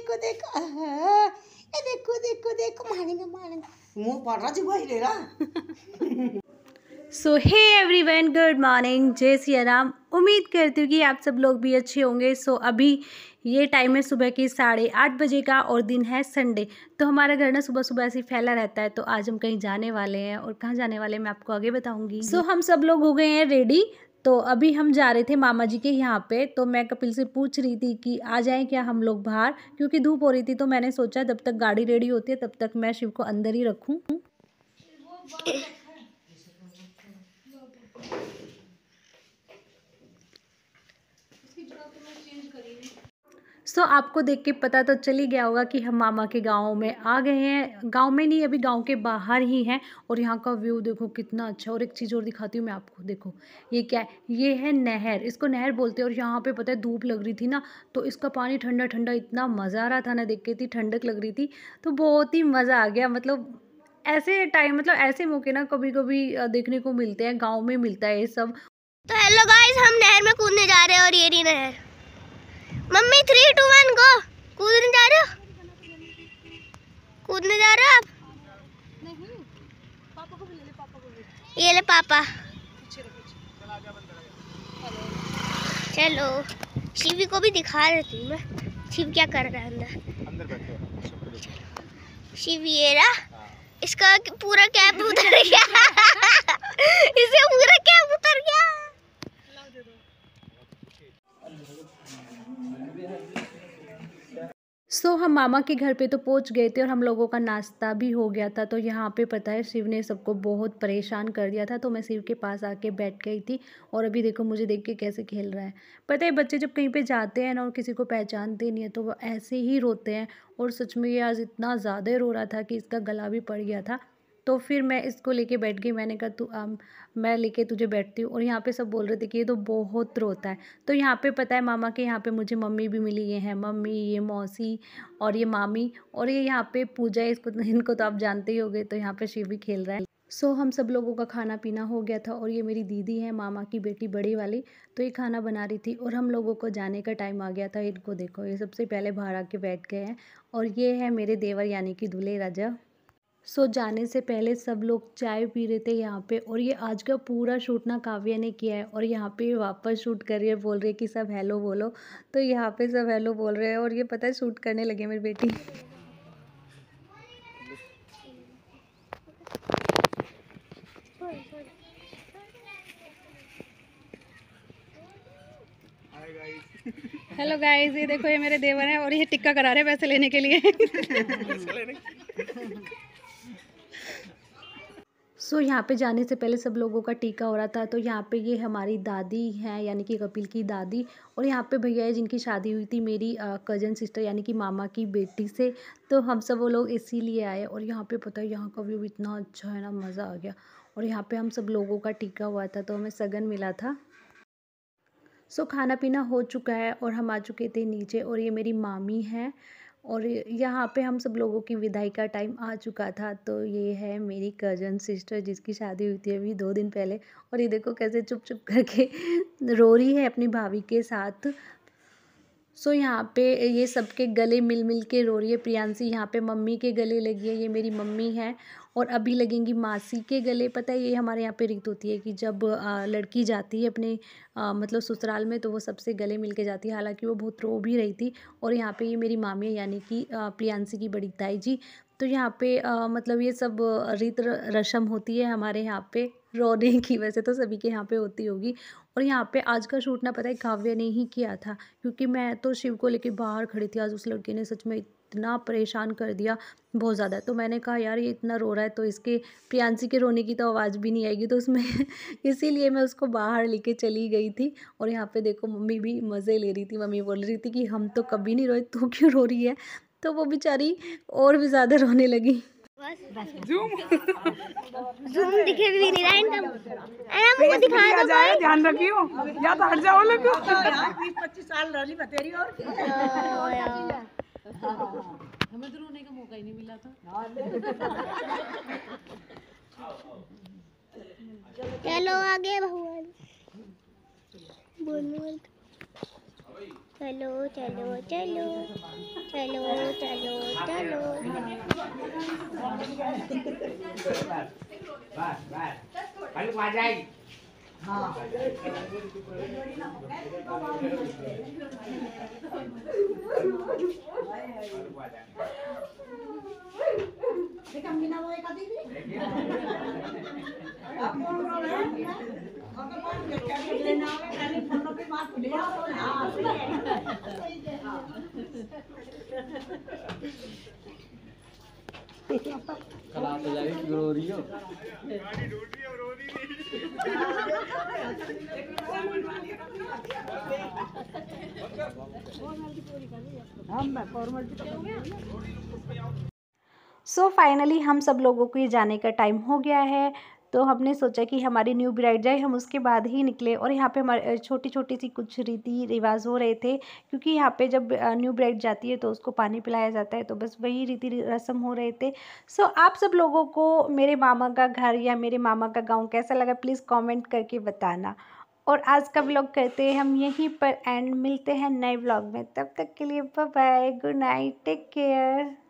देखो देखो, ये देखो देखो देखो, मारेंगे मारेंगे, मुंह पड़ रहा जी भाई ले रहा। सो हे एवरीवन, गुड मॉर्निंग, जय सिया राम। उम्मीद करती हूँ कि आप सब लोग भी अच्छे होंगे। सो अभी ये टाइम है सुबह की 8:30 बजे का और दिन है संडे। तो हमारा घर ना सुबह सुबह ऐसे ही फैला रहता है। तो आज हम कहीं जाने वाले हैं और कहाँ जाने वाले हैं मैं आपको आगे बताऊँगी। सो हम सब लोग हो गए हैं रेडी। तो अभी हम जा रहे थे मामा जी के यहाँ पे। तो मैं कपिल से पूछ रही थी कि आ जाएं क्या हम लोग बाहर, क्योंकि धूप हो रही थी। तो मैंने सोचा जब तक गाड़ी रेडी होती है तब तक मैं शिव को अंदर ही रखूँ। सो आपको देख के पता तो चल ही गया होगा कि हम मामा के गांव में आ गए हैं। गांव में नहीं, अभी गांव के बाहर ही हैं। और यहाँ का व्यू देखो कितना अच्छा। और एक चीज़ और दिखाती हूँ मैं आपको, देखो ये क्या है, ये है नहर, इसको नहर बोलते हैं। और यहाँ पे पता है धूप लग रही थी ना, तो इसका पानी ठंडा ठंडा, इतना मज़ा आ रहा था ना देख के, इतनी ठंडक लग रही थी। तो बहुत ही मज़ा आ गया। मतलब ऐसे टाइम, मतलब ऐसे मौके ना कभी कभी देखने को मिलते हैं, गाँव में मिलता है ये सब। तो हेलो गाइस, हम नहर में कूदने जा रहे हैं। और ये रही नहर। मम्मी 3, 2, 1 गो। कूदने जा रहे हो? कूदने जा रहे हो आप? नहीं, पापा को भी ले ले, पापा को भी। ये ले पापा। चलो, शिवी को भी दिखा रही थी मैं। शिव क्या कर रहा है अंदर बैठे। शिव ये रहा, इसका पूरा कैप उतर गया। इसका पूरा कैप उतर गया। सो हम मामा के घर पे तो पहुंच गए थे और हम लोगों का नाश्ता भी हो गया था। तो यहाँ पे पता है शिव ने सबको बहुत परेशान कर दिया था। तो मैं शिव के पास आके बैठ गई थी। और अभी देखो मुझे देख के कैसे खेल रहा है। पता है बच्चे जब कहीं पे जाते हैं ना और किसी को पहचानते नहीं है तो वो ऐसे ही रोते हैं। और सच में ये आज इतना ज़्यादा रो रहा था कि इसका गला भी पड़ गया था। तो फिर मैं इसको लेके बैठ गई। मैंने कहा तू मैं लेके तुझे बैठती हूँ। और यहाँ पे सब बोल रहे थे कि ये तो बहुत रोता है। तो यहाँ पे पता है मामा के यहाँ पे मुझे मम्मी भी मिली। ये है मम्मी, ये मौसी और ये मामी। और ये यहाँ पे पूजा है, इसको इनको तो आप जानते ही होंगे। तो यहाँ पे शिव भी खेल रहा है। सो हम सब लोगों का खाना पीना हो गया था। और ये मेरी दीदी है, मामा की बेटी बड़ी वाली, तो ये खाना बना रही थी। और हम लोगों को जाने का टाइम आ गया था। इनको देखो, ये सबसे पहले बाहर आके बैठ गए हैं। और ये है मेरे देवर यानी कि दूल्हे राजा। सो जाने से पहले सब लोग चाय पी रहे थे यहाँ पे। और ये आज का पूरा शूट ना काव्या ने किया है। और यहाँ पे वापस शूट कर रही है, बोल रही है कि सब हेलो बोलो। तो यहाँ पे सब हेलो बोल रहे हैं। और ये पता है शूट करने लगे मेरी बेटी। हेलो गाइस, ये देखो ये मेरे देवर हैं और ये टिक्का करा रहे हैं पैसे लेने के लिए। सो यहाँ पे जाने से पहले सब लोगों का टीका हो रहा था। तो यहाँ पे ये हमारी दादी हैं यानी कि कपिल की दादी। और यहाँ पे भैया है जिनकी शादी हुई थी मेरी कज़न सिस्टर यानी कि मामा की बेटी से। तो हम सब वो लोग इसीलिए आए। और यहाँ पे पता है यहाँ का व्यू इतना अच्छा है ना, मज़ा आ गया। और यहाँ पे हम सब लोगों का टीका हुआ था तो हमें सगन मिला था। सो खाना पीना हो चुका है और हम आ चुके थे नीचे। और ये मेरी मामी है। और यहाँ पे हम सब लोगों की विदाई का टाइम आ चुका था। तो ये है मेरी कज़न सिस्टर जिसकी शादी हुई थी अभी 2 दिन पहले। और ये देखो कैसे चुप चुप करके रो रही है अपनी भाभी के साथ। सो यहाँ पे ये सबके गले मिल मिल के रो रही है। प्रियांशी यहाँ पे मम्मी के गले लगी है, ये मेरी मम्मी है। और अभी लगेंगी मासी के गले। पता है ये हमारे यहाँ पे रीत होती है कि जब लड़की जाती है अपने मतलब ससुराल में तो वो सबसे गले मिल के जाती है। हालांकि वो बहुत रो भी रही थी। और यहाँ पे ये मेरी मामी है यानी कि प्रियांशी की बड़ी ताई जी। तो यहाँ पे मतलब ये सब रीत रस्म होती है हमारे यहाँ पे रोने की। वैसे तो सभी के यहाँ पे होती होगी। और यहाँ पे आज का शूट ना पता है काव्या ने ही किया था, क्योंकि मैं तो शिव को लेके बाहर खड़ी थी। आज उस लड़के ने सच में इतना परेशान कर दिया, बहुत ज़्यादा। तो मैंने कहा यार ये इतना रो रहा है तो इसके प्रियांशी के रोने की तो आवाज़ भी नहीं आएगी तो उसमें इसीलिए मैं उसको बाहर लेके चली गई थी। और यहाँ पे देखो मम्मी भी मज़े ले रही थी। मम्मी बोल रही थी कि हम तो कभी नहीं रोए, तू क्यों रो रही है। तो वो बेचारी और भी ज़्यादा रोने लगी। जूम दिखे भी नहीं रहा इनका। मुझे दिखाया तो ध्यान रखियो या तो हट जाओ लोग। 20-25 साल रही बतेरी और हमें तो रोने का मौका ही नहीं मिला था। चलो आगे भगवान बोल। चलो चलो चलो चलो चलो चलो। कल आप तो जाएगी क्यों रो रही हो? सो फाइनली हम सब लोगों को ये जाने का टाइम हो गया है। तो हमने सोचा कि हमारी न्यू ब्राइड जाए, हम उसके बाद ही निकले। और यहाँ पे हमारे छोटी छोटी सी कुछ रीति रिवाज हो रहे थे, क्योंकि यहाँ पे जब न्यू ब्राइड जाती है तो उसको पानी पिलाया जाता है। तो बस वही रीति रस्म हो रहे थे। सो आप सब लोगों को मेरे मामा का घर या मेरे मामा का गाँव कैसा लगा, प्लीज़ कॉमेंट करके बताना। और आज का व्लॉग करते हैं हम यहीं पर एंड, मिलते हैं नए व्लॉग में। तब तक के लिए bye bye, good night, take care.